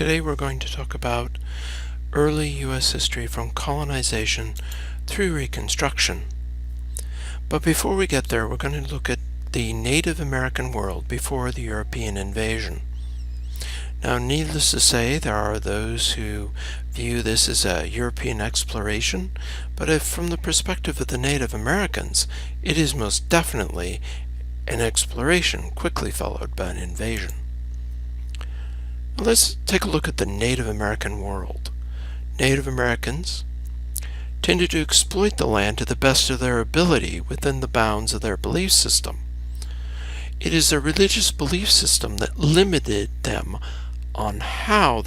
Today we're going to talk about early U.S. history from colonization through Reconstruction. But before we get there, we're going to look at the Native American world before the European invasion. Now, needless to say, there are those who view this as a European exploration, but if from the perspective of the Native Americans, it is most definitely an exploration quickly followed by an invasion. Now, let's take a look at the Native American world. Native Americans tended to exploit the land to the best of their ability within the bounds of their belief system. It is their religious belief system that limited them on how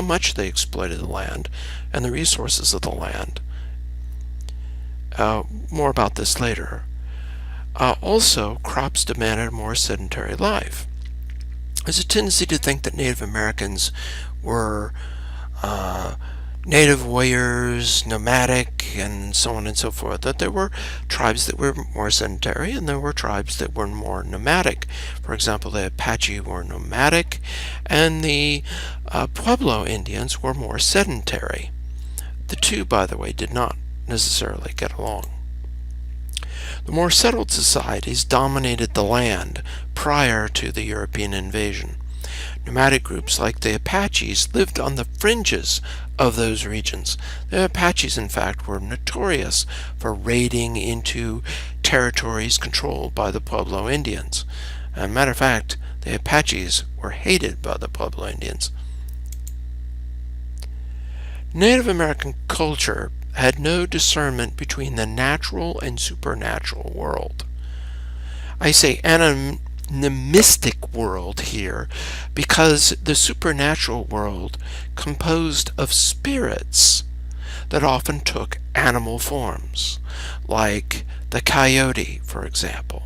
much they exploited the land and the resources of the land. More about this later. Also, crops demanded a more sedentary life. There's a tendency to think that Native Americans were native warriors, nomadic, and so on and so forth, that there were tribes that were more sedentary and there were tribes that were more nomadic. For example, the Apache were nomadic and the Pueblo Indians were more sedentary. The two, by the way, did not necessarily get along. The more settled societies dominated the land prior to the European invasion. Nomadic groups like the Apaches lived on the fringes of those regions. The Apaches, in fact, were notorious for raiding into territories controlled by the Pueblo Indians. As a matter of fact, the Apaches were hated by the Pueblo Indians. Native American culture had no discernment between the natural and supernatural world. I say animistic world here because the supernatural world composed of spirits that often took animal forms, like the coyote, for example.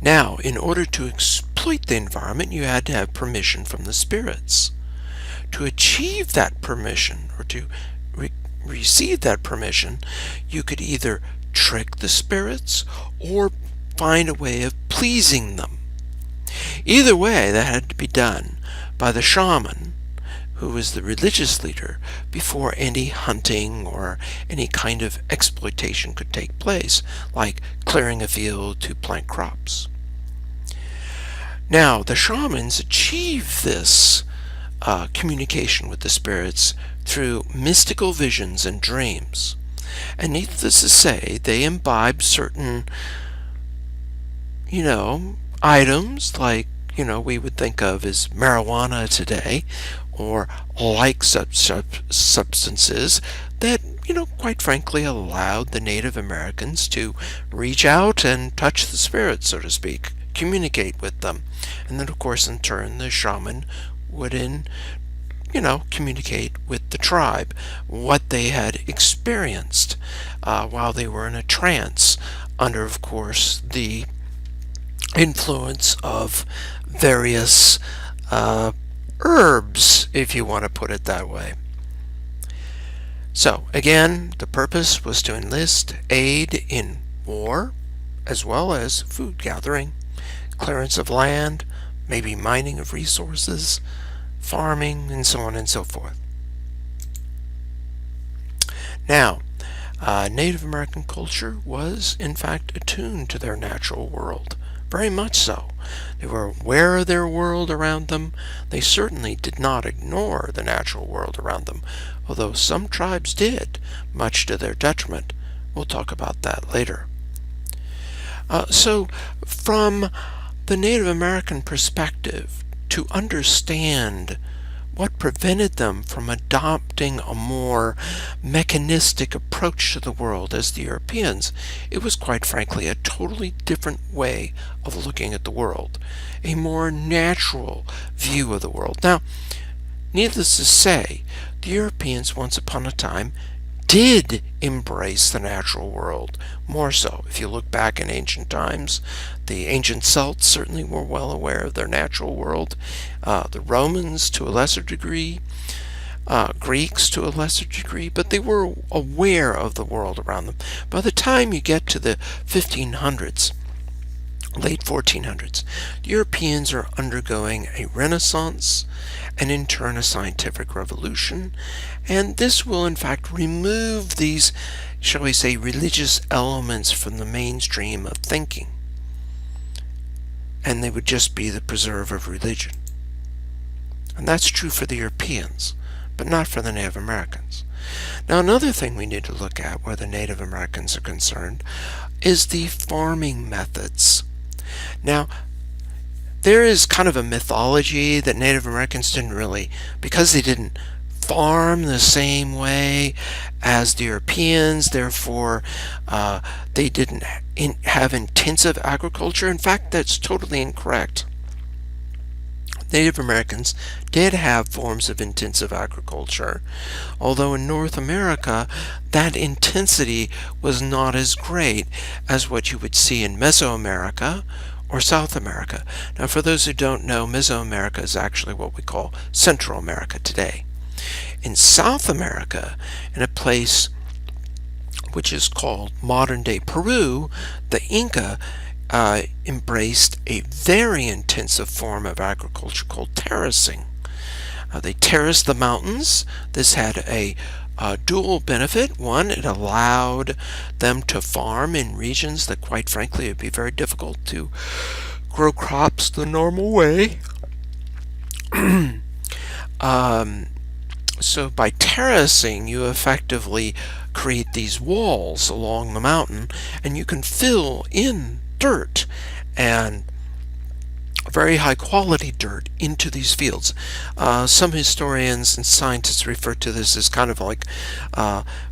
Now, in order to exploit the environment, you had to have permission from the spirits. To achieve that permission, or to receive that permission, you could either trick the spirits or find a way of pleasing them. Either way, that had to be done by the shaman, who was the religious leader, before any hunting or any kind of exploitation could take place, like clearing a field to plant crops. Now, the shamans achieved this communication with the spirits through mystical visions and dreams. And needless to say, they imbibed certain, items like, we would think of as marijuana today, or like substances that, quite frankly allowed the Native Americans to reach out and touch the spirits, so to speak, communicate with them. And then, of course, in turn, the shaman would communicate with the tribe what they had experienced while they were in a trance under, of course, the influence of various herbs, if you want to put it that way. So, again, the purpose was to enlist aid in war as well as food gathering, clearance of land, maybe mining of resources, farming, and so on and so forth. Now, Native American culture was, in fact, attuned to their natural world. Very much so. They were aware of their world around them. They certainly did not ignore the natural world around them, although some tribes did, much to their detriment. We'll talk about that later. So, from the Native American perspective, to understand what prevented them from adopting a more mechanistic approach to the world as the Europeans, it was quite frankly a totally different way of looking at the world, a more natural view of the world. Now, needless to say, the Europeans once upon a time did embrace the natural world, more so. If you look back in ancient times, the ancient Celts certainly were well aware of their natural world. The Romans to a lesser degree, Greeks to a lesser degree, but they were aware of the world around them. By the time you get to the 1500s, late 1400s. The Europeans are undergoing a renaissance and in turn a scientific revolution, and this will in fact remove these, shall we say, religious elements from the mainstream of thinking, and they would just be the preserve of religion. And that's true for the Europeans, but not for the Native Americans. Now, another thing we need to look at where the Native Americans are concerned is the farming methods. Now, there is kind of a mythology that Native Americans didn't really, because they didn't farm the same way as the Europeans, therefore they didn't have intensive agriculture. In fact, that's totally incorrect. Native Americans did have forms of intensive agriculture, although in North America that intensity was not as great as what you would see in Mesoamerica or South America. Now, for those who don't know, Mesoamerica is actually what we call Central America today. In South America, in a place which is called modern-day Peru, the Inca embraced a very intensive form of agriculture called terracing. They terraced the mountains. This had a dual benefit. One, it allowed them to farm in regions that, quite frankly, it would be very difficult to grow crops the normal way. So by terracing, you effectively create these walls along the mountain, and you can fill in dirt and very high quality dirt into these fields. Some historians and scientists refer to this as kind of like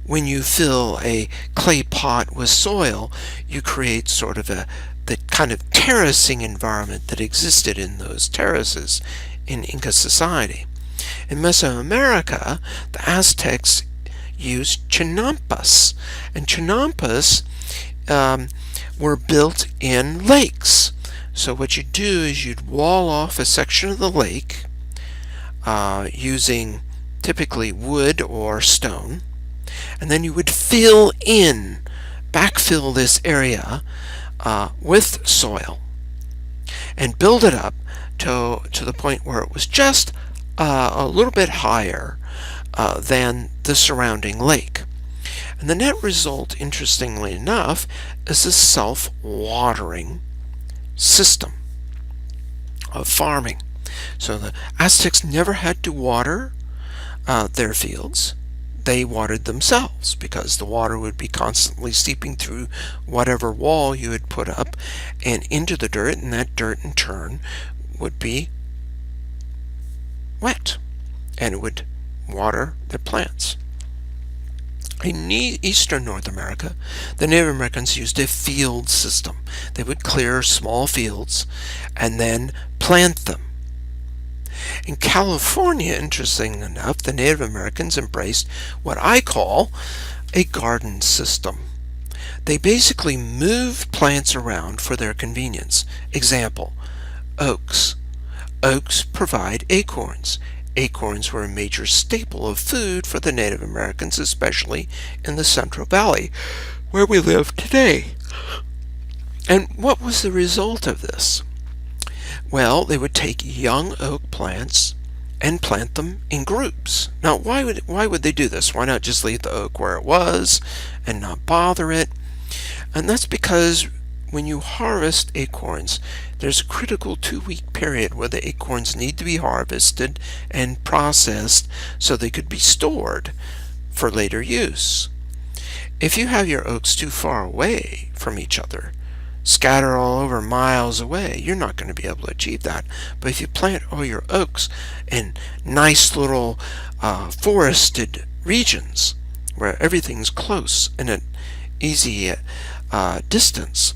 when you fill a clay pot with soil, you create sort of the kind of terracing environment that existed in those terraces in Inca society. In Mesoamerica, the Aztecs used chinampas, and chinampas were built in lakes. So what you do is you'd wall off a section of the lake using typically wood or stone, and then you would backfill this area with soil and build it up to the point where it was just a little bit higher than the surrounding lake. And the net result, interestingly enough, is a self-watering system of farming. So the Aztecs never had to water their fields. They watered themselves because the water would be constantly seeping through whatever wall you had put up and into the dirt, and that dirt in turn would be wet, and it would water the plants. In eastern North America, the Native Americans used a field system. They would clear small fields and then plant them. In California, interesting enough, the Native Americans embraced what I call a garden system. They basically moved plants around for their convenience. Example, oaks. Oaks provide acorns. Acorns were a major staple of food for the Native Americans, especially in the Central Valley, where we live today. And what was the result of this? Well, they would take young oak plants and plant them in groups. Now, why would they do this? Why not just leave the oak where it was and not bother it? And that's because when you harvest acorns, there's a critical 2-week period where the acorns need to be harvested and processed so they could be stored for later use. If you have your oaks too far away from each other, scatter all over miles away, you're not going to be able to achieve that. But if you plant all your oaks in nice little forested regions where everything's close and at easy distance,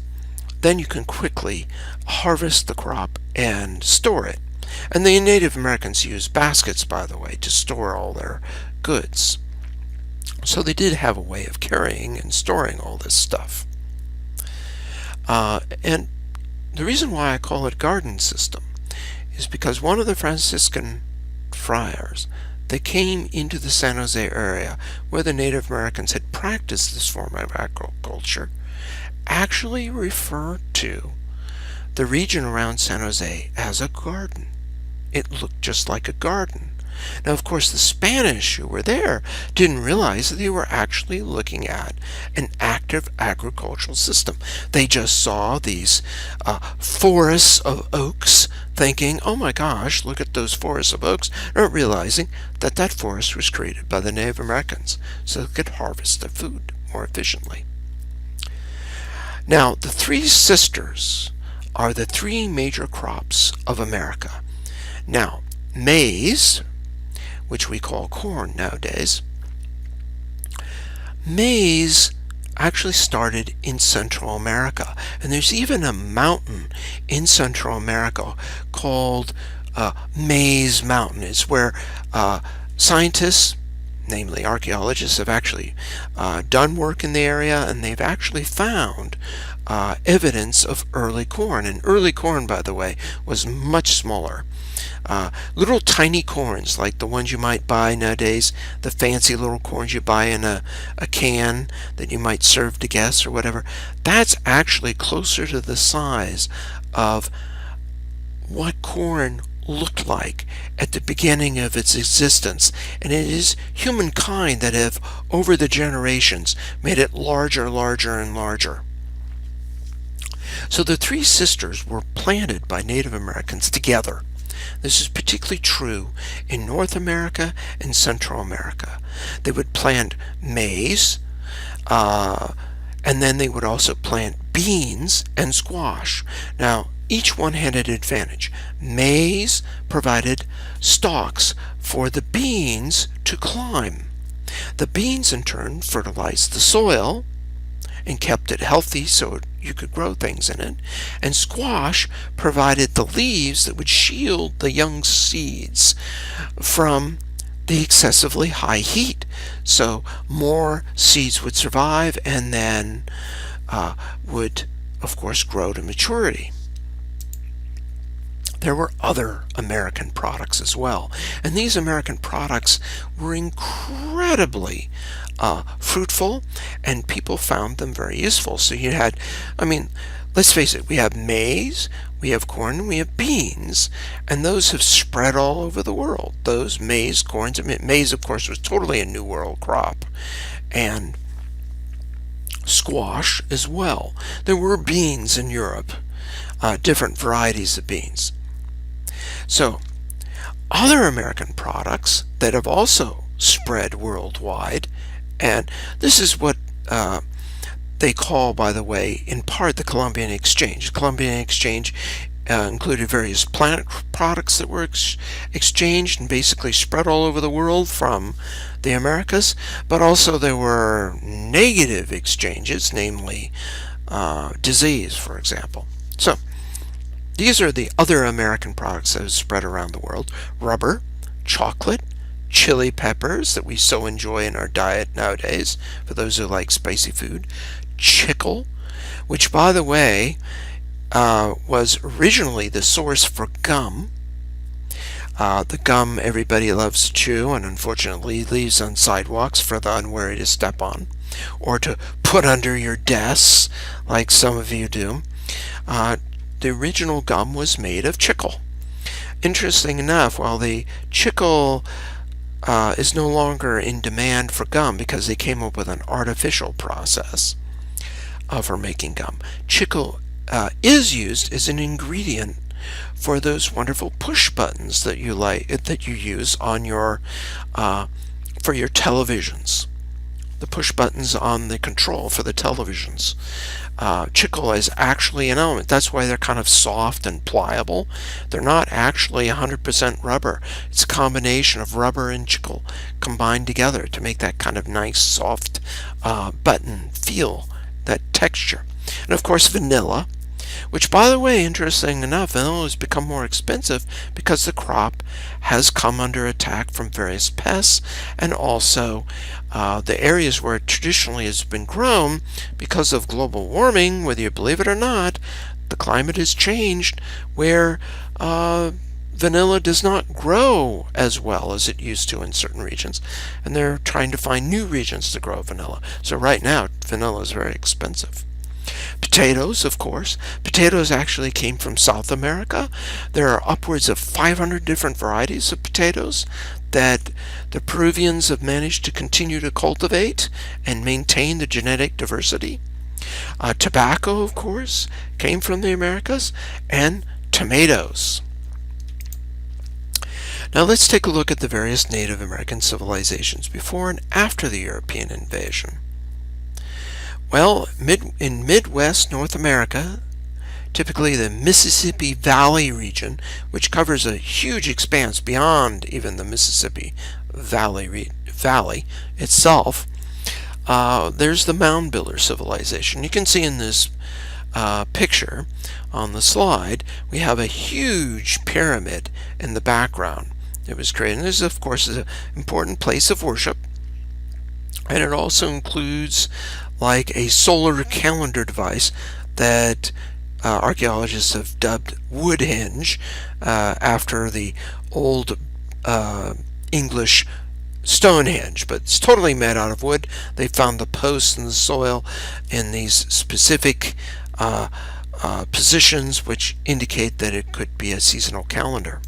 then you can quickly harvest the crop and store it. And the Native Americans used baskets, by the way, to store all their goods. So they did have a way of carrying and storing all this stuff. And the reason why I call it garden system is because one of the Franciscan friars that came into the San Jose area where the Native Americans had practiced this form of agriculture actually referred to the region around San Jose as a garden. It looked just like a garden. Now, of course, the Spanish who were there didn't realize that they were actually looking at an active agricultural system. They just saw these forests of oaks, thinking, oh my gosh, look at those forests of oaks, not realizing that that forest was created by the Native Americans so they could harvest their food more efficiently. Now, the three sisters are the three major crops of America. Now, maize, which we call corn nowadays, maize actually started in Central America. And there's even a mountain in Central America called Maize Mountain. It's where scientists, namely archaeologists, have actually done work in the area, and they've actually found evidence of early corn. And early corn, by the way, was much smaller. Little tiny corns like the ones you might buy nowadays, the fancy little corns you buy in a can that you might serve to guests or whatever, that's actually closer to the size of what corn looked like at the beginning of its existence. And it is humankind that have, over the generations, made it larger, larger, and larger. So the three sisters were planted by Native Americans together. This is particularly true in North America and Central America. They would plant maize, and then they would also plant beans and squash. Now, each one had an advantage. Maize provided stalks for the beans to climb. The beans, in turn, fertilized the soil and kept it healthy so you could grow things in it. And squash provided the leaves that would shield the young seeds from the excessively high heat. So more seeds would survive and then would, of course, grow to maturity. There were other American products as well. And these American products were incredibly fruitful, and people found them very useful. So you had, let's face it, we have maize, we have corn, and we have beans, and those have spread all over the world. Those maize, corns, maize, of course, was totally a New World crop, and squash as well. There were beans in Europe, different varieties of beans. So, other American products that have also spread worldwide, and this is what they call, by the way, in part the Columbian Exchange. The Columbian Exchange included various plant products that were exchanged and basically spread all over the world from the Americas, but also there were negative exchanges, namely disease, for example. So, these are the other American products that have spread around the world. Rubber, chocolate, chili peppers that we so enjoy in our diet nowadays, for those who like spicy food. Chicle, which, by the way, was originally the source for gum. The gum everybody loves to chew and unfortunately leaves on sidewalks for the unwary to step on, or to put under your desks, like some of you do. The original gum was made of chicle. Interesting enough, while the chicle is no longer in demand for gum because they came up with an artificial process for making gum, chicle is used as an ingredient for those wonderful push buttons that you use on your for your televisions. The push buttons on the control for the televisions. Chicle is actually an element. That's why they're kind of soft and pliable. They're not actually 100% rubber. It's a combination of rubber and chicle combined together to make that kind of nice, soft button feel, that texture. And of course, vanilla, which, by the way, interesting enough, vanilla has become more expensive because the crop has come under attack from various pests, and also the areas where it traditionally has been grown, because of global warming, whether you believe it or not, the climate has changed where vanilla does not grow as well as it used to in certain regions, and they're trying to find new regions to grow vanilla. So right now, vanilla is very expensive. Potatoes, of course. Potatoes actually came from South America. There are upwards of 500 different varieties of potatoes that the Peruvians have managed to continue to cultivate and maintain the genetic diversity. Tobacco, of course, came from the Americas, and tomatoes. Now let's take a look at the various Native American civilizations before and after the European invasion. Well, in Midwest North America, typically the Mississippi Valley region, which covers a huge expanse beyond even the Mississippi Valley itself, there's the Mound Builder civilization. You can see in this picture on the slide, we have a huge pyramid in the background. It was created, and this, of course, is an important place of worship, and it also includes like a solar calendar device that archaeologists have dubbed Woodhenge after the old English Stonehenge, but it's totally made out of wood. They found the posts in the soil in these specific positions which indicate that it could be a seasonal calendar.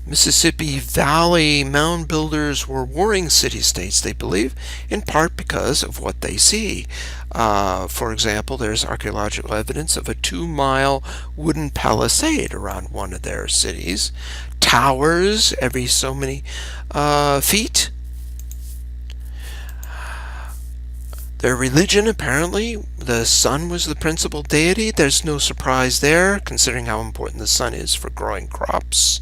Mississippi Valley mound builders were warring city-states, they believe, in part because of what they see. For example, there's archaeological evidence of a 2-mile wooden palisade around one of their cities, towers every so many feet. Their religion, apparently, the sun was the principal deity. There's no surprise there, considering how important the sun is for growing crops.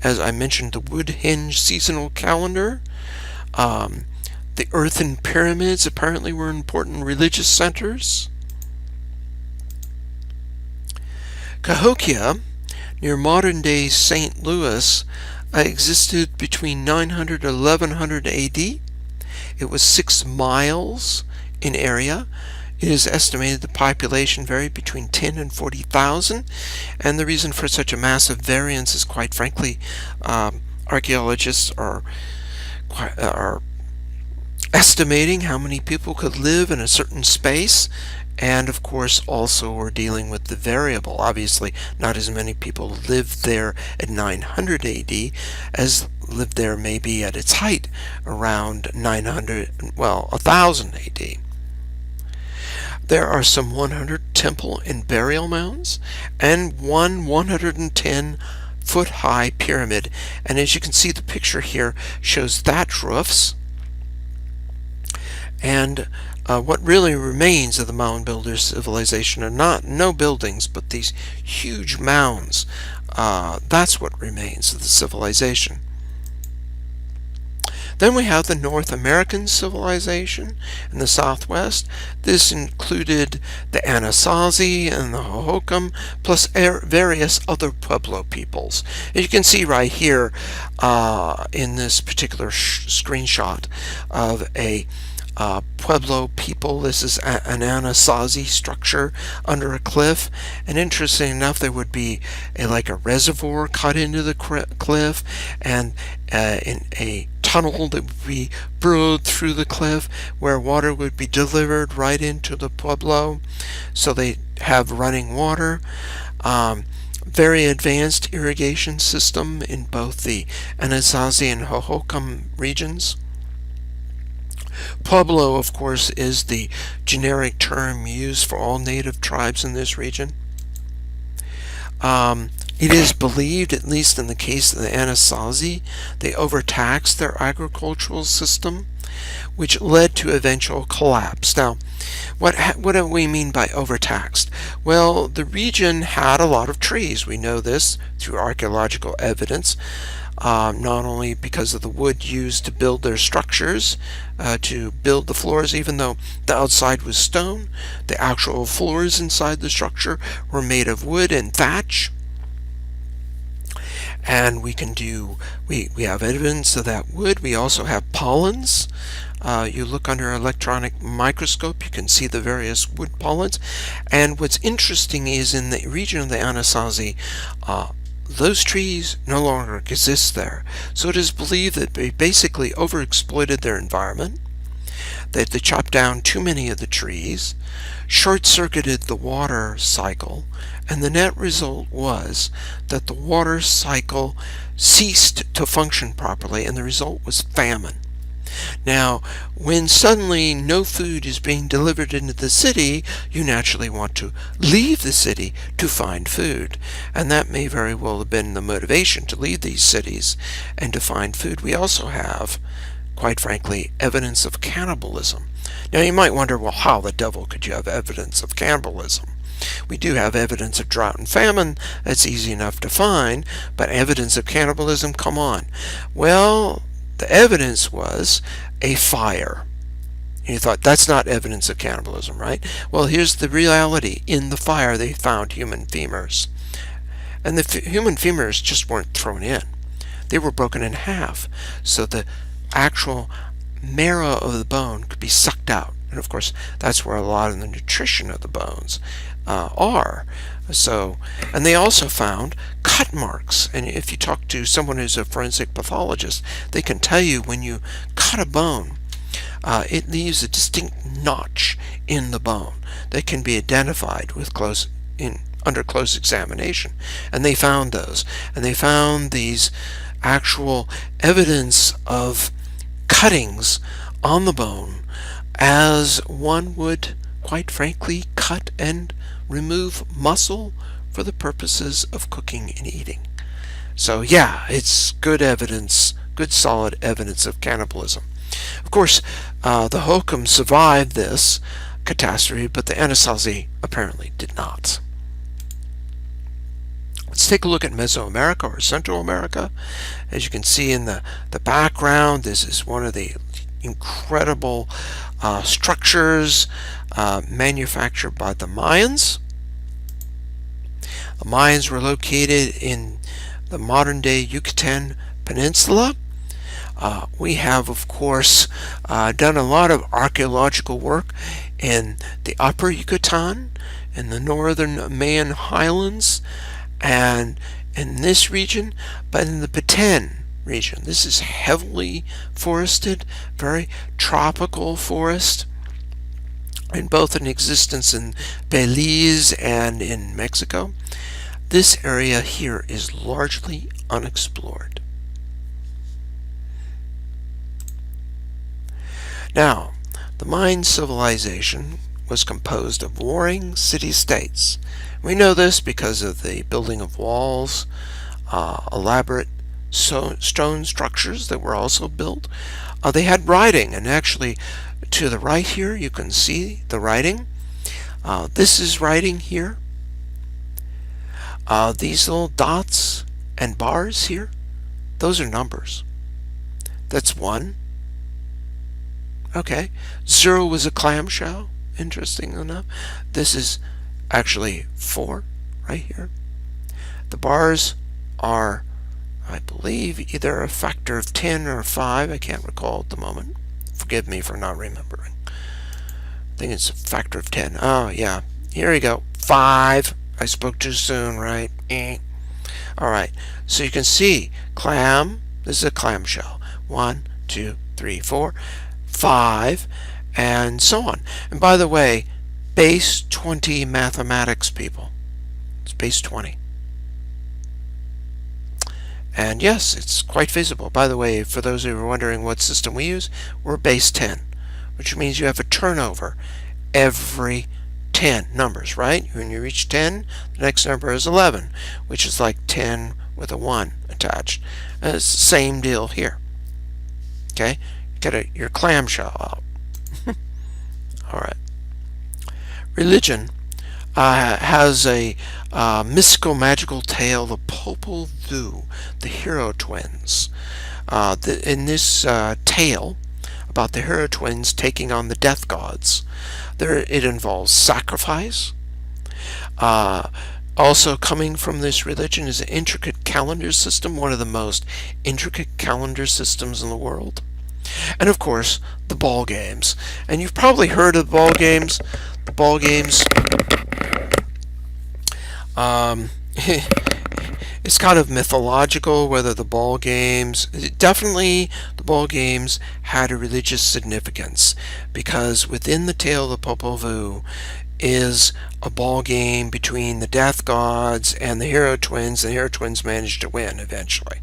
As I mentioned, the Woodhenge seasonal calendar. The earthen pyramids apparently were important religious centers. Cahokia, near modern-day St. Louis, existed between 900 and 1100 AD. It was 6 miles in area. It is estimated the population varied between 10 and 40,000, and the reason for such a massive variance is, quite frankly, archaeologists are estimating how many people could live in a certain space, and of course also we're dealing with the variable. Obviously, not as many people lived there at 900 AD as lived there maybe at its height around 1000 AD. There are some 100 temple and burial mounds and one 110-foot-high pyramid. And as you can see, the picture here shows thatch roofs. And what really remains of the mound builder civilization are no buildings, but these huge mounds. That's what remains of the civilization. Then we have the North American civilization in the southwest. This included the Anasazi and the Hohokam, plus various other Pueblo peoples. As you can see right here in this particular screenshot of a Pueblo people. This is an Anasazi structure under a cliff, and interesting enough, there would be like a reservoir cut into the cliff, and in a tunnel that would be burrowed through the cliff where water would be delivered right into the Pueblo, so they have running water. Very advanced irrigation system in both the Anasazi and Hohokam regions. Pueblo, of course, is the generic term used for all native tribes in this region. It is believed, at least in the case of the Anasazi, they overtaxed their agricultural system, which led to eventual collapse. Now, what do we mean by overtaxed? Well, the region had a lot of trees. We know this through archaeological evidence. Not only because of the wood used to build their structures, to build the floors, even though the outside was stone, the actual floors inside the structure were made of wood and thatch. And we have evidence of that wood. We also have pollens. You look under an electronic microscope, you can see the various wood pollens. And what's interesting is in the region of the Anasazi, those trees no longer exist there. So it is believed that they basically overexploited their environment. They chopped down too many of the trees, short-circuited the water cycle, and the net result was that the water cycle ceased to function properly, and the result was famine. Now, when suddenly no food is being delivered into the city, you naturally want to leave the city to find food. And that may very well have been the motivation to leave these cities and to find food. We also have, quite frankly, evidence of cannibalism. Now, you might wonder, well, how the devil could you have evidence of cannibalism? We do have evidence of drought and famine. That's easy enough to find, but evidence of cannibalism, come on. Well, the evidence was a fire. And you thought, that's not evidence of cannibalism, right? Well, here's the reality. In the fire, they found human femurs. And the human femurs just weren't thrown in. They were broken in half, so the actual marrow of the bone could be sucked out. And of course, that's where a lot of the nutrition of the bones are. So, and they also found cut marks. And if you talk to someone who's a forensic pathologist, they can tell you when you cut a bone, it leaves a distinct notch in the bone that can be identified with under close examination. And they found those. And they found these actual evidence of cuttings on the bone as one would, quite frankly, cut and remove muscle for the purposes of cooking and eating. So yeah, it's good evidence, good solid evidence of cannibalism. Of course, the Hohokam survived this catastrophe, but the Anasazi apparently did not. Let's take a look at Mesoamerica or Central America. As you can see in the background, this is one of the incredible structures manufactured by the Mayans. The Mayans were located in the modern-day Yucatan Peninsula. We have, of course, done a lot of archaeological work in the upper Yucatan, in the northern Mayan highlands, and in this region, but in the Petén region. This is heavily forested, very tropical forest, and both in existence in Belize and in Mexico. This area here is largely unexplored. Now, the Mayan civilization was composed of warring city-states. We know this because of the building of walls, elaborate stone structures that were also built. They had writing, and actually to the right here you can see the writing. This is writing here. These little dots and bars here, those are numbers. That's 1. Okay. 0 was a clamshell, interesting enough. This is actually 4 right here. The bars are, I believe, either a factor of 10 or 5. I can't recall at the moment. Forgive me for not remembering. I think it's a factor of 10. Oh, yeah. Here we go. 5. I spoke too soon, right? Alright. So you can see clam. This is a clamshell. 1, 2, 3, 4, 5, and so on. And by the way, base 20 mathematics, people. It's base 20. And yes, it's quite feasible. By the way, for those who are wondering what system we use, we're base 10, which means you have a turnover every 10 numbers, right? When you reach 10, the next number is 11, which is like 10 with a 1 attached. And it's the same deal here. Okay? Get your clamshell out. Alright. Religion has a mystical magical tale, the Popol Vuh, the hero twins. In this tale about the hero twins taking on the death gods, it involves sacrifice. Also coming from this religion is an intricate calendar system, one of the most intricate calendar systems in the world. And of course, the ball games. And you've probably heard of the ball games. The ball games, It's kind of mythological whether the ball games, definitely the ball games had a religious significance, because within the tale of the Popol Vuh is a ball game between the death gods and the hero twins. The hero twins managed to win eventually.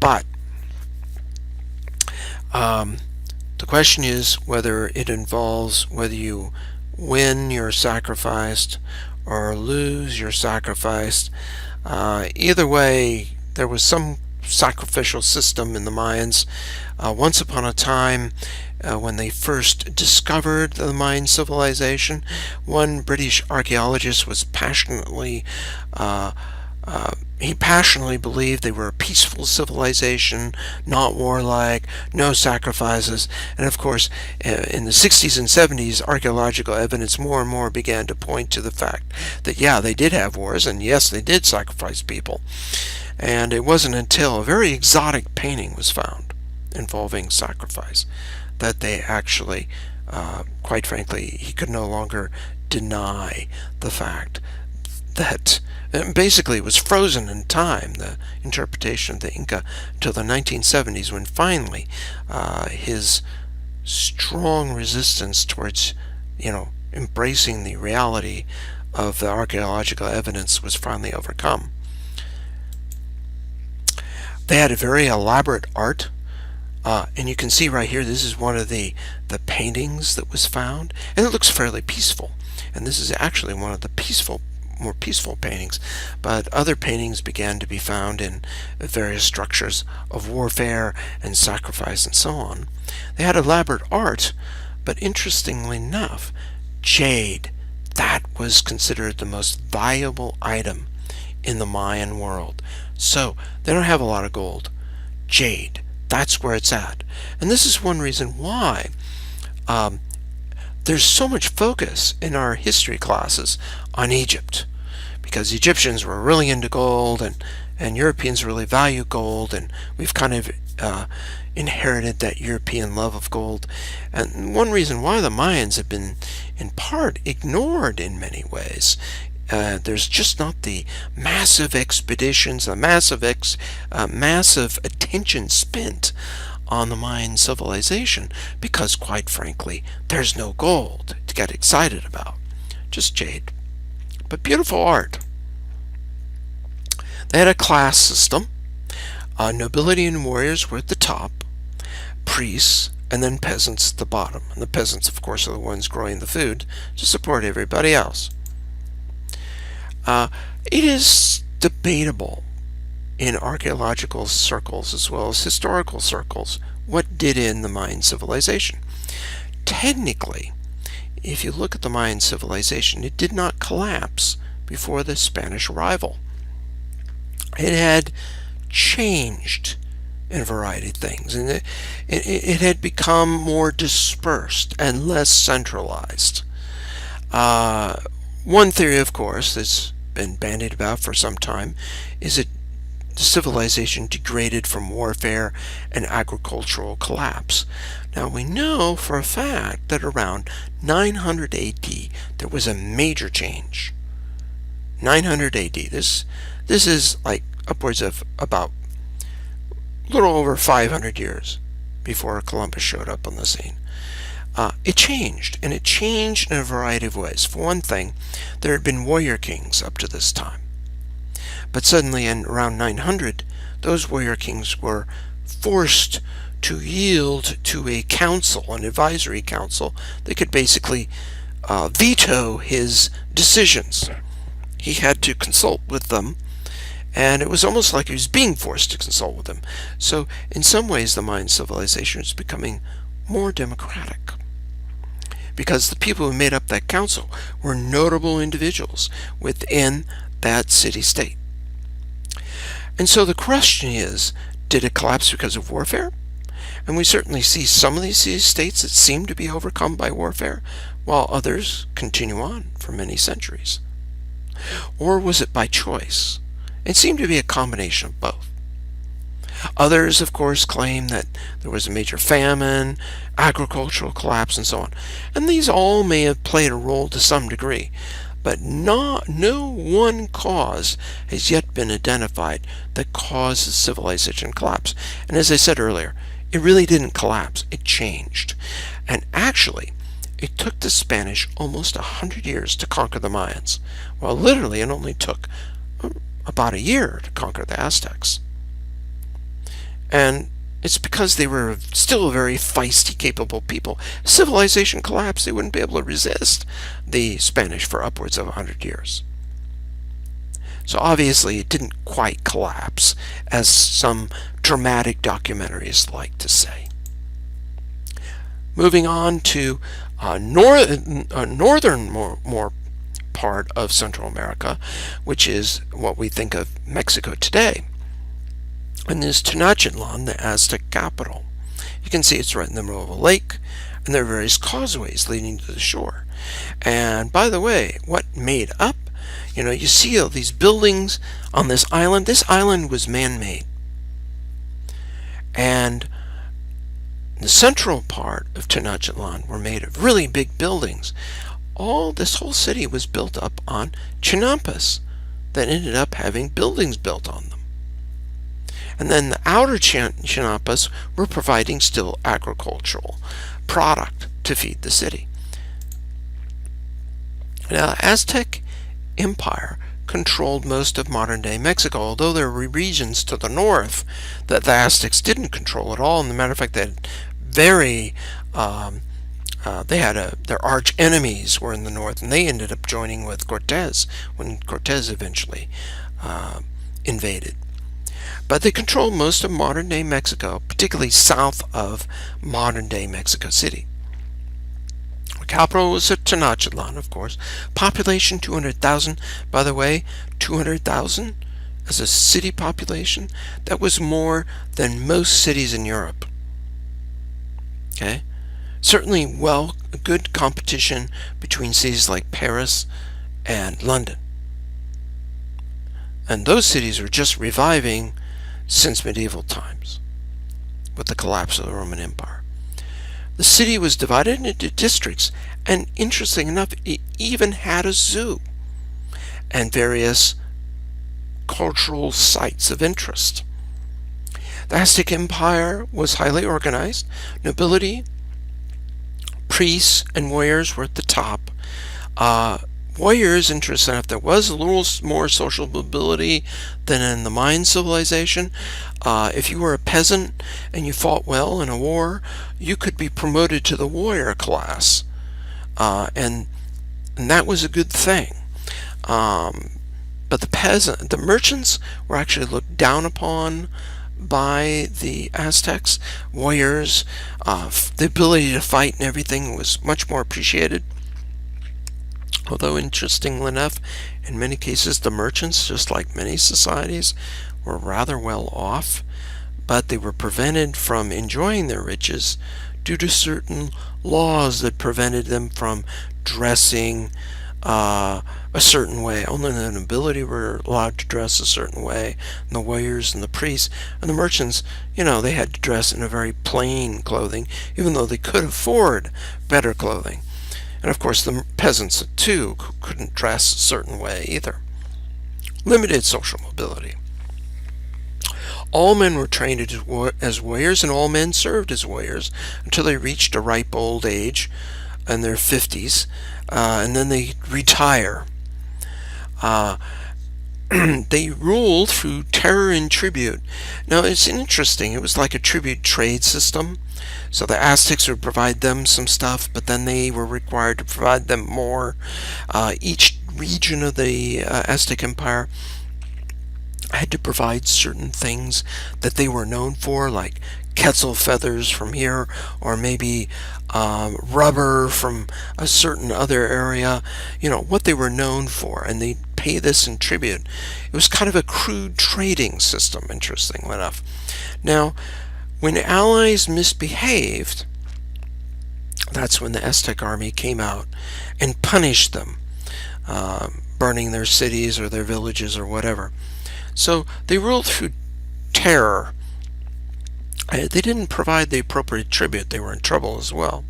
But the question is whether it involves whether you win you're sacrificed or lose you're sacrificed. Either way, there was some sacrificial system in the Mayans. Once upon a time, when they first discovered the Mayan civilization, one British archaeologist was he passionately believed they were a peaceful civilization, not warlike, no sacrifices. And of course, in the 60s and 70s, archaeological evidence more and more began to point to the fact that, yeah, they did have wars, and yes, they did sacrifice people. And it wasn't until a very exotic painting was found involving sacrifice that they actually, quite frankly, he could no longer deny the fact that basically it was frozen in time, the interpretation of the Inca, until the 1970s, when finally his strong resistance towards, embracing the reality of the archaeological evidence was finally overcome. They had a very elaborate art, and you can see right here, this is one of the paintings that was found, and it looks fairly peaceful. And this is actually one of the more peaceful paintings, but other paintings began to be found in various structures of warfare and sacrifice and so on. They had elaborate art, but interestingly enough, jade, that was considered the most valuable item in the Mayan world. So they don't have a lot of gold. Jade, that's where it's at. And this is one reason why there's so much focus in our history classes on Egypt, because Egyptians were really into gold, and Europeans really value gold, and we've kind of inherited that European love of gold. And one reason why the Mayans have been in part ignored in many ways, there's just not the massive expeditions, the massive attention spent on the Mayan civilization, because quite frankly there's no gold to get excited about, just jade. But beautiful art. They had a class system. Nobility and warriors were at the top, priests, and then peasants at the bottom. And the peasants, of course, are the ones growing the food to support everybody else. It is debatable in archaeological circles as well as historical circles what did end the Mayan civilization. Technically, if you look at the Mayan civilization, it did not collapse before the Spanish arrival. It had changed in a variety of things, and it had become more dispersed and less centralized. One theory, of course, that's been bandied about for some time is that the civilization degraded from warfare and agricultural collapse. Now we know for a fact that around 900 AD there was a major change. 900 AD. This is like upwards of about a little over 500 years before Columbus showed up on the scene. It changed, and it changed in a variety of ways. For one thing, there had been warrior kings up to this time. But suddenly in around 900, those warrior kings were forced to yield to a council, an advisory council, that could basically veto his decisions. He had to consult with them, and it was almost like he was being forced to consult with them. So in some ways the Mayan civilization was becoming more democratic, because the people who made up that council were notable individuals within that city-state. And so the question is, did it collapse because of warfare? And we certainly see some of these city-states that seem to be overcome by warfare, while others continue on for many centuries. Or was it by choice? It seemed to be a combination of both. Others, of course, claim that there was a major famine, agricultural collapse, and so on. And these all may have played a role to some degree. but no one cause has yet been identified that causes civilization collapse. And as I said earlier, it really didn't collapse, it changed. And actually, it took the Spanish almost 100 years to conquer the Mayans. Well, literally, it only took about a year to conquer the Aztecs. And it's because they were still a very feisty, capable people. Civilization collapsed, they wouldn't be able to resist the Spanish for upwards of 100 years. So obviously it didn't quite collapse, as some dramatic documentaries like to say. Moving on to northern more part of Central America, which is what we think of Mexico today. And there's Tenochtitlan, the Aztec capital. You can see it's right in the middle of a lake, and there are various causeways leading to the shore. And by the way, what made up, you see all these buildings on this island. This island was man-made. And the central part of Tenochtitlan were made of really big buildings. This whole city was built up on chinampas that ended up having buildings built on them. And then the outer chinampas were providing still agricultural product to feed the city. Now, the Aztec Empire controlled most of modern-day Mexico, although there were regions to the north that the Aztecs didn't control at all. And as a matter of fact, their arch enemies were in the north, and they ended up joining with Cortez when Cortez eventually invaded. But they controlled most of modern-day Mexico, particularly south of modern-day Mexico City. The capital was at Tenochtitlan, of course. Population 200,000. By the way, 200,000 as a city population, that was more than most cities in Europe. Okay? Certainly good competition between cities like Paris and London. And those cities were just reviving since medieval times with the collapse of the Roman Empire. The city was divided into districts, and interesting enough, it even had a zoo and various cultural sites of interest. The Aztec Empire was highly organized. Nobility, priests, and warriors were at the top. Warriors, interesting enough, there was a little more social mobility than in the Mayan civilization. If you were a peasant and you fought well in a war, you could be promoted to the warrior class, and that was a good thing. But the merchants were actually looked down upon by the Aztecs. Warriors, the ability to fight and everything was much more appreciated. Although, interestingly enough, in many cases the merchants, just like many societies, were rather well off, but they were prevented from enjoying their riches due to certain laws that prevented them from dressing a certain way. Only the nobility were allowed to dress a certain way, and the warriors and the priests. And the merchants, they had to dress in a very plain clothing, even though they could afford better clothing. And of course the peasants too couldn't dress a certain way either. Limited social mobility. All men were trained as warriors, and all men served as warriors until they reached a ripe old age in their 50s, and then they retire. They ruled through terror and tribute. Now it's interesting, it was like a tribute trade system. So the Aztecs would provide them some stuff, but then they were required to provide them more. Each region of the Aztec Empire had to provide certain things that they were known for, like quetzal feathers from here, or maybe rubber from a certain other area, what they were known for, and they'd pay this in tribute. It was kind of a crude trading system, interestingly enough. Now, when allies misbehaved, that's when the Aztec army came out and punished them, burning their cities or their villages or whatever. So they ruled through terror. They didn't provide the appropriate tribute. They were in trouble as well.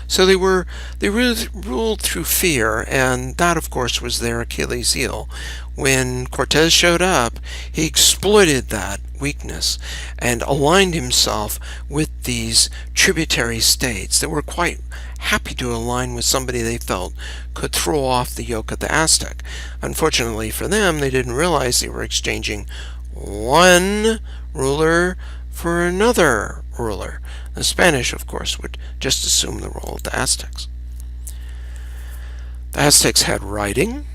So they ruled through fear, and that, of course, was their Achilles heel. When Cortez showed up, he exploited that weakness and aligned himself with these tributary states that were quite happy to align with somebody they felt could throw off the yoke of the Aztec. Unfortunately for them, they didn't realize they were exchanging one ruler for another ruler. The Spanish, of course, would just assume the role of the Aztecs. The Aztecs had writing,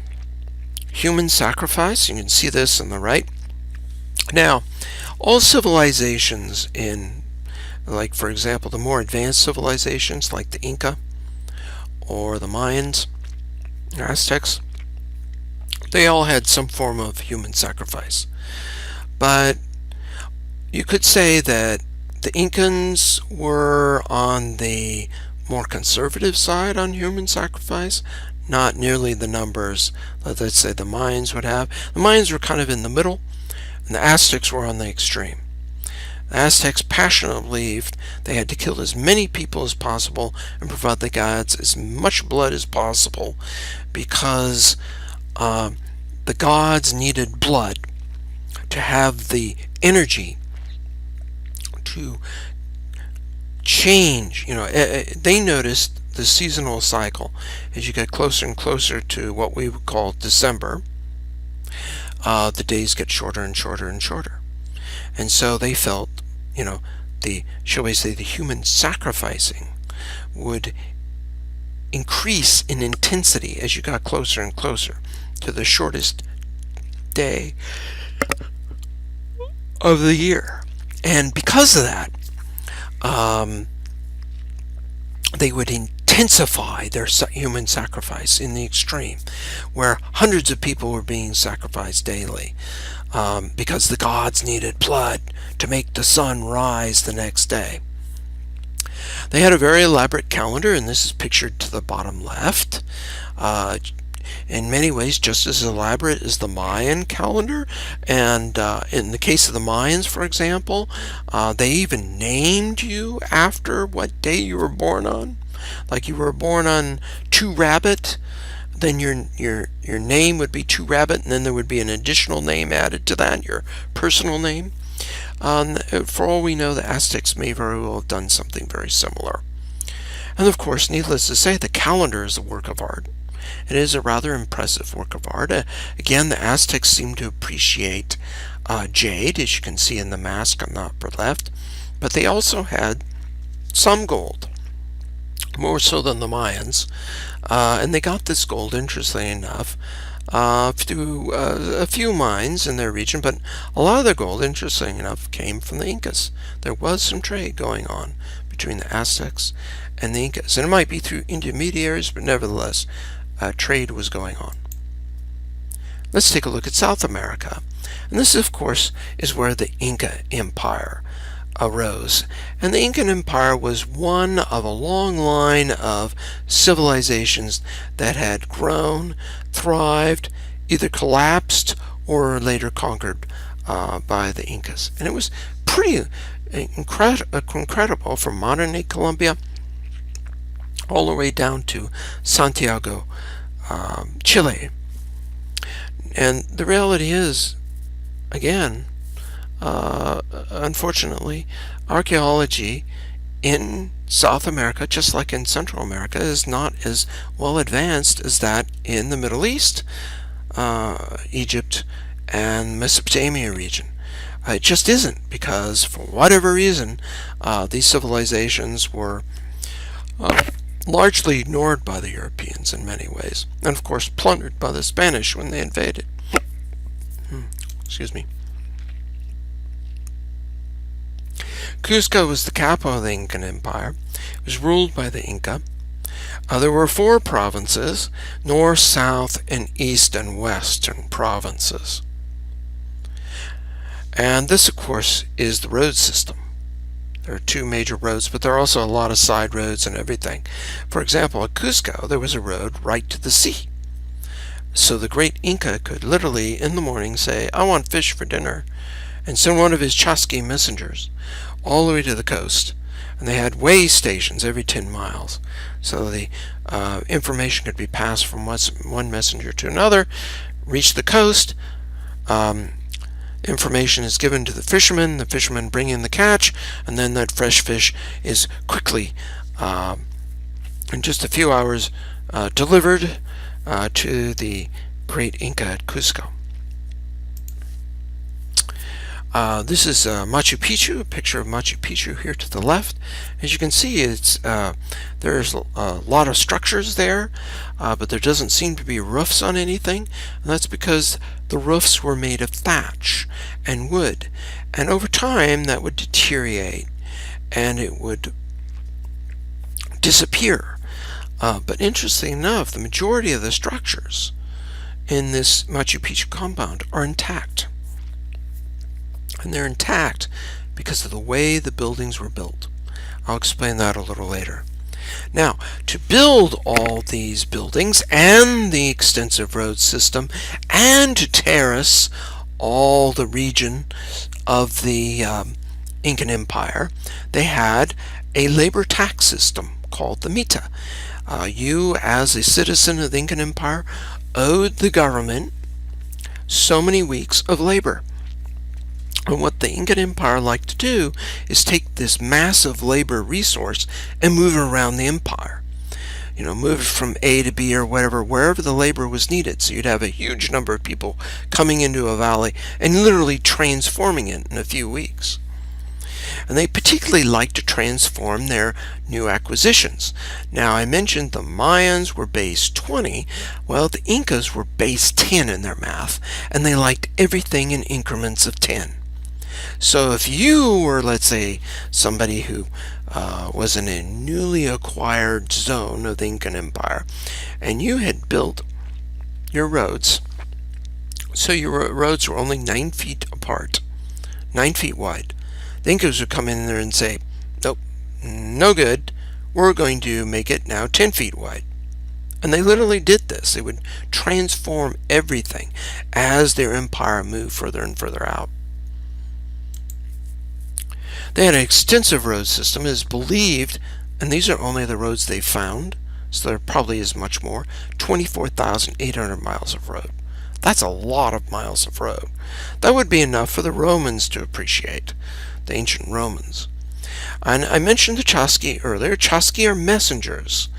human sacrifice. You can see this on the right. Now, all civilizations like for example, the more advanced civilizations like the Inca or the Mayans, Aztecs, they all had some form of human sacrifice. But you could say that the Incans were on the more conservative side on human sacrifice, not nearly the numbers that, let's say, the Mayans would have. The Mayans were kind of in the middle, and the Aztecs were on the extreme. The Aztecs passionately believed they had to kill as many people as possible and provide the gods as much blood as possible, because the gods needed blood to have the energy to change. They noticed the seasonal cycle. As you get closer and closer to what we would call December, the days get shorter and shorter and shorter. And so they felt, shall we say, the human sacrificing would increase in intensity as you got closer and closer to the shortest day of the year. And because of that, they would intensify their human sacrifice in the extreme, where hundreds of people were being sacrificed daily, because the gods needed blood to make the sun rise the next day. They had a very elaborate calendar, and this is pictured to the bottom left. In many ways just as elaborate as the Mayan calendar. And in the case of the Mayans, for example, they even named you after what day you were born on. Like, you were born on 2 Rabbit, then your name would be 2 Rabbit, and then there would be an additional name added to that, your personal name. For all we know, the Aztecs may very well have done something very similar. And of course, needless to say, the calendar is a work of art. It is a rather impressive work of art. Again, the Aztecs seem to appreciate jade, as you can see in the mask on the upper left, but they also had some gold, more so than the Mayans. And they got this gold, interestingly enough, through a few mines in their region, but a lot of their gold, interestingly enough, came from the Incas. There was some trade going on between the Aztecs and the Incas, and it might be through intermediaries, but nevertheless, trade was going on. Let's take a look at South America. And this, of course, is where the Inca Empire arose. And the Incan Empire was one of a long line of civilizations that had grown, thrived, either collapsed or later conquered by the Incas. And it was pretty incredible, from modern-day Colombia all the way down to Santiago, Chile. And the reality is, again, unfortunately, archaeology in South America, just like in Central America, is not as well advanced as that in the Middle East, Egypt, and Mesopotamia region. It just isn't, because for whatever reason, these civilizations were largely ignored by the Europeans in many ways, and of course plundered by the Spanish when they invaded. Excuse me. Cusco was the capital of the Incan Empire. It was ruled by the Inca. There were 4 provinces: north, south, and east and western provinces. And this, of course, is the road system. There are 2 major roads, but there are also a lot of side roads and everything. For example, at Cusco, there was a road right to the sea. So the great Inca could literally, in the morning, say, "I want fish for dinner," and send one of his Chasqui messengers all the way to the coast, And they had way stations every 10 miles. So the information could be passed from one messenger to another, reach the coast. Information is given to the fishermen bring in the catch, and then that fresh fish is quickly, in just a few hours, delivered to the great Inca at Cusco. This is Machu Picchu, a picture of Machu Picchu here to the left. As you can see, there's a lot of structures there, but there doesn't seem to be roofs on anything, and that's because the roofs were made of thatch and wood, and over time that would deteriorate and it would disappear. But interesting enough, the majority of the structures in this Machu Picchu compound are intact. And they're intact because of the way the buildings were built. I'll explain that a little later. Now, to build all these buildings and the extensive road system and to terrace all the region of the Incan Empire, they had a labor tax system called the mita. You, as a citizen of the Incan Empire, owed the government so many weeks of labor. And what the Incan Empire liked to do is take this massive labor resource and move it around the empire. Move it from A to B or whatever, wherever the labor was needed. So you'd have a huge number of people coming into a valley and literally transforming it in a few weeks. And they particularly liked to transform their new acquisitions. Now, I mentioned the Mayans were base 20. Well, the Incas were base 10 in their math, and they liked everything in increments of 10. So if you were, let's say, somebody who was in a newly acquired zone of the Incan Empire, and you had built your roads, so your roads were only 9 feet apart, 9 feet wide, the Incas would come in there and say, nope, no good, we're going to make it now 10 feet wide. And they literally did this. They would transform everything as their empire moved further and further out. They had an extensive road system. It is believed, and these are only the roads they found, so there probably is much more, 24,800 miles of road. That's a lot of miles of road. That would be enough for the Romans to appreciate, the ancient Romans. And I mentioned the Chasqui earlier. Chasqui are messengers,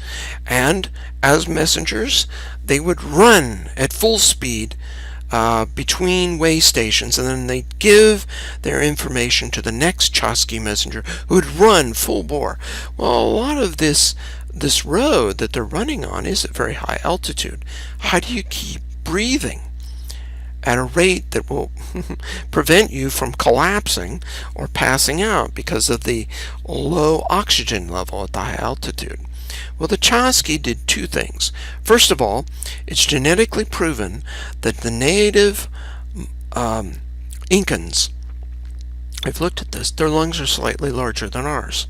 and as messengers, they would run at full speed between way stations, and then they'd give their information to the next Chasqui messenger who would run full bore. Well, a lot of this road that they're running on is at very high altitude. How do you keep breathing at a rate that will prevent you from collapsing or passing out because of the low oxygen level at the high altitude? Well, the Chasqui did two things. First of all, it's genetically proven that the native Incans, I've looked at this, their lungs are slightly larger than ours,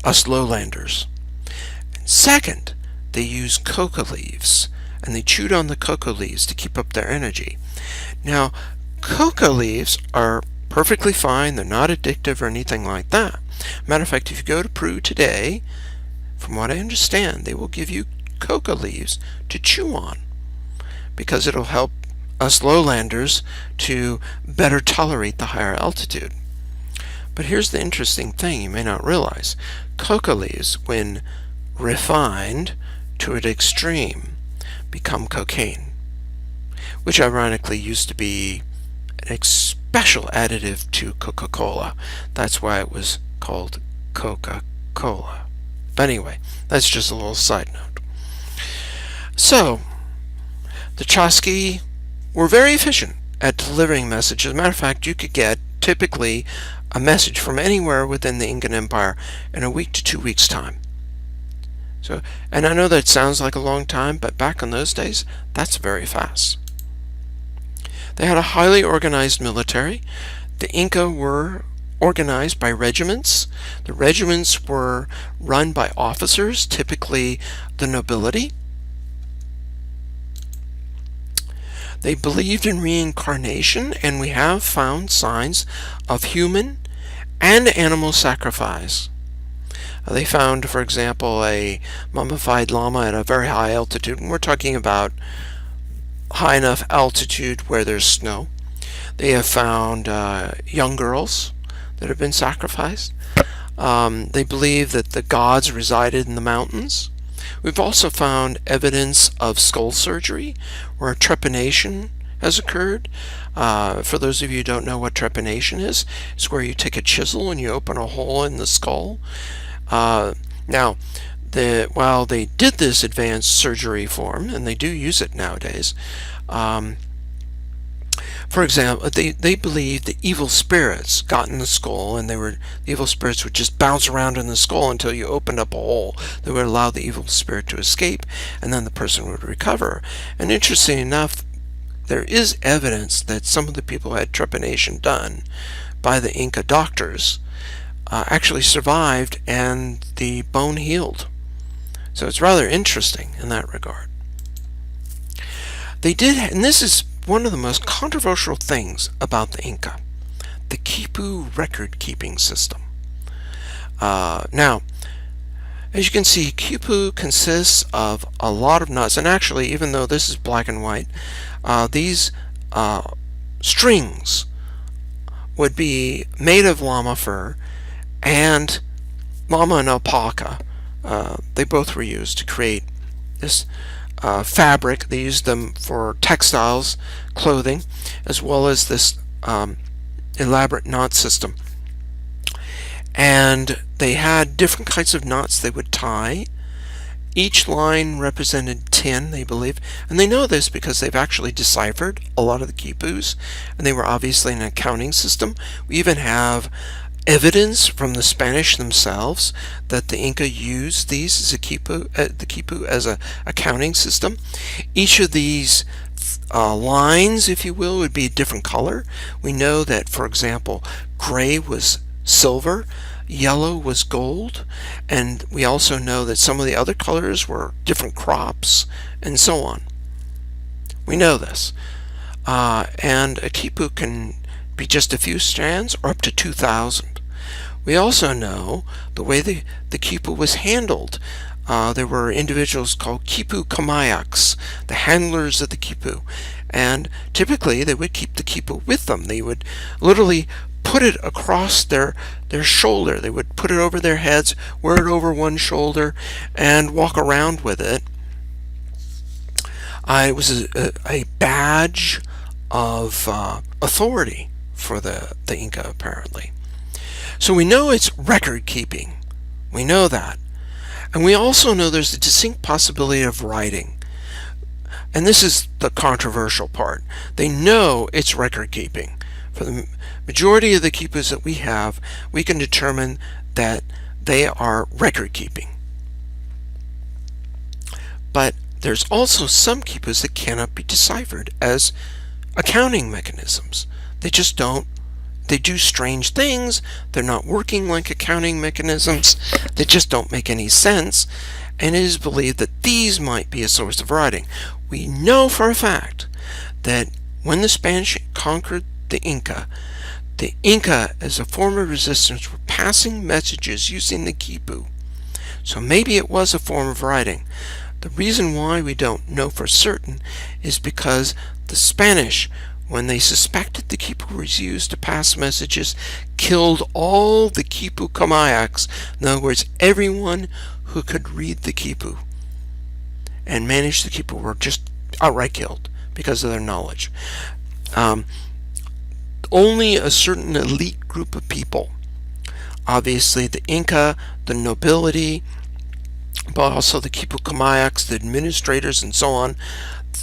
us lowlanders. Second, they use coca leaves, and they chewed on the coca leaves to keep up their energy. Now, coca leaves are perfectly fine. They're not addictive or anything like that. Matter of fact, if you go to Peru today, from what I understand, they will give you coca leaves to chew on because it'll help us lowlanders to better tolerate the higher altitude. But here's the interesting thing you may not realize. Coca leaves, when refined to an extreme, become cocaine, which ironically used to be a special additive to Coca-Cola. That's why it was called Coca-Cola. But anyway, that's just a little side note. So, the Chasqui were very efficient at delivering messages. As a matter of fact, you could get typically a message from anywhere within the Incan Empire in a week to 2 weeks' time. So, and I know that sounds like a long time, but back in those days, that's very fast. They had a highly organized military. The Inca were organized by regiments. The regiments were run by officers, typically the nobility. They believed in reincarnation, and we have found signs of human and animal sacrifice. They found, for example, a mummified llama at a very high altitude, and we're talking about high enough altitude where there's snow. They have found young girls that have been sacrificed. They believe that the gods resided in the mountains. We've also found evidence of skull surgery, where trepanation has occurred. For those of you who don't know what trepanation is, it's where you take a chisel and you open a hole in the skull. Now, while they did this advanced surgery form, and they do use it nowadays, for example, they believed the evil spirits got in the skull, and the evil spirits would just bounce around in the skull until you opened up a hole that would allow the evil spirit to escape, and then the person would recover. And interesting enough, there is evidence that some of the people who had trepanation done by the Inca doctors actually survived, and the bone healed. So it's rather interesting in that regard. They did, and this is one of the most controversial things about the Inca, the Quipu record-keeping system. Now, as you can see, Quipu consists of a lot of knots, and actually, even though this is black and white, these strings would be made of llama fur and llama and alpaca. They both were used to create this fabric. They used them for textiles, clothing, as well as this elaborate knot system. And they had different kinds of knots they would tie. Each line represented 10, they believe, and they know this because they've actually deciphered a lot of the quipus, and they were obviously an accounting system. We even have evidence from the Spanish themselves that the Inca used these as the quipu as a accounting system. Each of these lines, if you will, would be a different color. We know that, for example, gray was silver, yellow was gold, and we also know that some of the other colors were different crops, and so on. We know this. And a quipu can be just a few strands or up to 2,000. We also know the way the quipu was handled. There were individuals called Quipu kamayaks, the handlers of the quipu, and typically they would keep the quipu with them. They would literally put it across their shoulder. They would put it over their heads, wear it over one shoulder, and walk around with it. It was a badge of authority for the Inca, apparently. So we know it's record keeping. We know that. And we also know there's a distinct possibility of writing. And this is the controversial part. They know it's record keeping. For the majority of the quipus that we have, we can determine that they are record keeping. But there's also some quipus that cannot be deciphered as accounting mechanisms. They just don't. They do strange things. They're not working like accounting mechanisms. They just don't make any sense. And it is believed that these might be a source of writing. We know for a fact that when the Spanish conquered the Inca, as a form of resistance, were passing messages using the quipu. So maybe it was a form of writing. The reason why we don't know for certain is because the Spanish, when they suspected the quipu was used to pass messages, killed all the quipu kamayaks. In other words, everyone who could read the quipu and manage the quipu were just outright killed because of their knowledge. Only a certain elite group of people, obviously the Inca, the nobility, but also the quipu kamayaks, the administrators, and so on,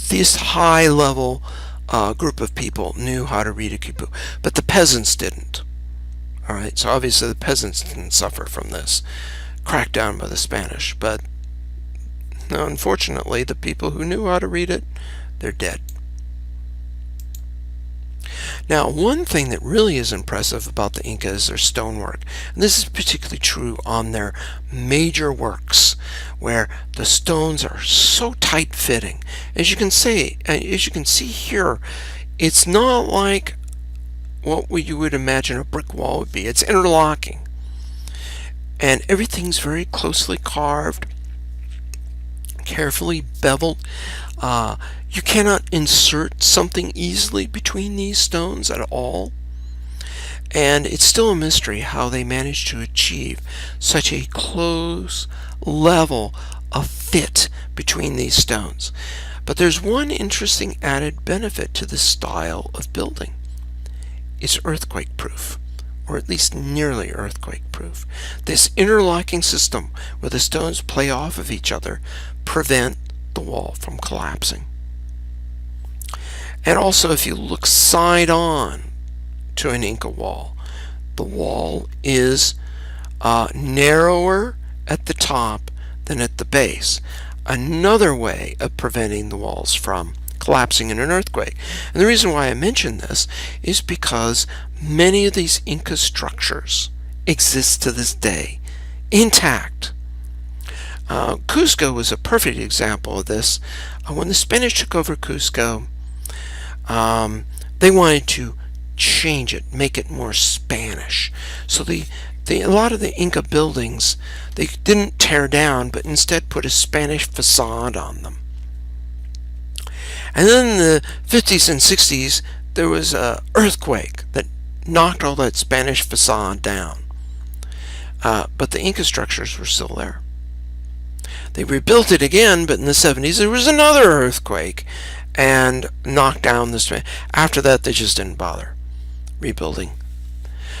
this high-level group of people knew how to read a quipu, but the peasants didn't. All right, so obviously the peasants didn't suffer from this crackdown by the Spanish, but unfortunately, the people who knew how to read it, they're dead. Now, one thing that really is impressive about the Inca is their stonework. And this is particularly true on their major works, where the stones are so tight-fitting. As you can see here, it's not like what you would imagine a brick wall would be. It's interlocking. and everything's very closely carved, carefully beveled. You cannot insert something easily between these stones at all. And it's still a mystery how they managed to achieve such a close level of fit between these stones. But there's one interesting added benefit to this style of building. It's earthquake proof, or at least nearly earthquake proof. This interlocking system where the stones play off of each other prevent the wall from collapsing. And also, if you look side on to an Inca wall, the wall is narrower at the top than at the base. Another way of preventing the walls from collapsing in an earthquake. And the reason why I mention this is because many of these Inca structures exist to this day intact. Cusco was a perfect example of this. When the Spanish took over Cusco, they wanted to change it, make it more Spanish. So a lot of the Inca buildings, they didn't tear down, but instead put a Spanish facade on them. And then in the 50s and 60s, there was an earthquake that knocked all that Spanish facade down. But the Inca structures were still there. They rebuilt it again, but in the 70s there was another earthquake and knocked down the Spanish. After that, they just didn't bother rebuilding.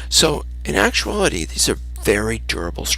So in actuality, these are very durable structures.